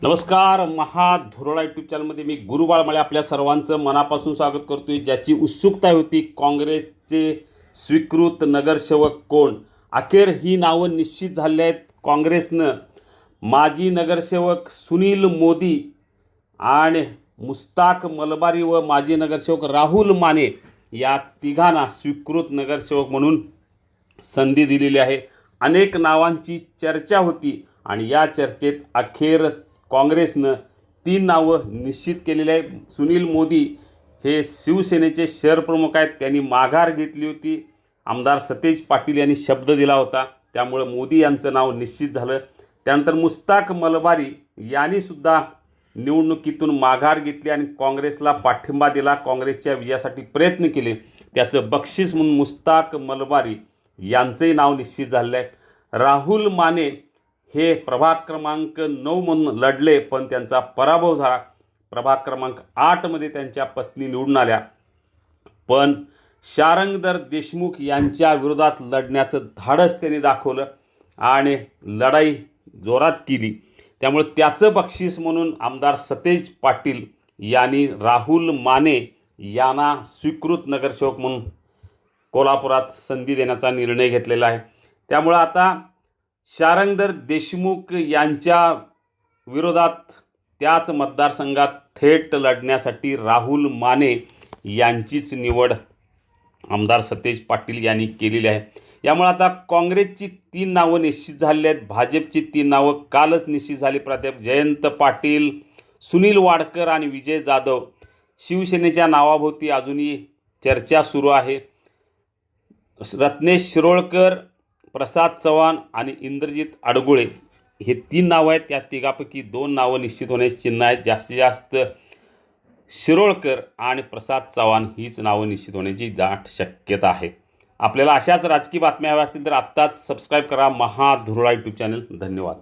नमस्कार. महाधुरळा यूट्यूब चॅनलमध्ये मी गुरु बाळमाळे आपल्या सर्वांचं मनापासून स्वागत करतोय. ज्याची उत्सुकता होती काँग्रेसचे स्वीकृत नगरसेवक कोण, अखेर ही नावं निश्चित झाली आहेत. काँग्रेसनं माजी नगरसेवक सुनील मोदी आणि मुस्ताक मलबारी व माजी नगरसेवक राहुल माने या तिघांना स्वीकृत नगरसेवक म्हणून संधी दिलेली आहे. अनेक नावांची चर्चा होती आणि या चर्चेत अखेर काँग्रेसनं 3 नावं निश्चित केलेली आहे. सुनील मोदी हे शिवसेनेचे शहर प्रमुख आहेत. त्यांनी माघार घेतली होती. आमदार सतेज पाटील यांनी शब्द दिला होता, त्यामुळे मोदी यांचं नाव निश्चित झालं. त्यानंतर मुस्ताक मलबारी यांनीसुद्धा निवडणुकीतून माघार घेतली आणि काँग्रेसला पाठिंबा दिला, काँग्रेसच्या विजयासाठी प्रयत्न केले. त्याचं बक्षीस म्हणून मुस्ताक मलबारी यांचंही नाव निश्चित झालेलं आहे. राहुल माने हे प्रभाग क्रमांक 9 म्हणून लढले, पण त्यांचा पराभव झाला. प्रभाग क्रमांक 8मध्ये त्यांच्या पत्नी निवडून आल्या, पण शारंगधर देशमुख यांच्या विरोधात लढण्याचं धाडस त्यांनी दाखवलं आणि लढाई जोरात केली. त्यामुळे त्याचं बक्षीस म्हणून आमदार सतेज पाटील यांनी राहुल माने यांना स्वीकृत नगरसेवक म्हणून कोल्हापुरात संधी देण्याचा निर्णय घेतलेला आहे. त्यामुळे आता शारंगधर देशमुख यांच्या विरोधात त्याच मतदारसंघात थेट लढण्यासाठी राहुल माने यांचीच निवड आमदार सतेज पाटील यांनी केलेली आहे. यामुळे आता काँग्रेसची 3 नावं निश्चित झालेली आहेत. भाजपची 3 नावं कालच निश्चित झाली. प्राध्यापक जयंत पाटील, सुनील वाडकर आणि विजय जाधव. शिवसेनेच्या नावाभोवती अजूनही चर्चा सुरू आहे. रत्नेश शिरोळकर, प्रसाद चव्हाण आणि इंद्रजित अडगुळे हे 3 नावं आहेत. त्या तिघापैकी 2 नावं निश्चित होण्याची चिन्ह आहेत. जास्तीत जास्त शिरोळकर आणि प्रसाद चव्हाण हीच नावं निश्चित होण्याची दाट शक्यता आहे. आपल्याला अशाच राजकीय बातम्या हव्या असतील तर आत्ताच सबस्क्राईब करा महाधुरळा यूट्यूब चॅनल. धन्यवाद.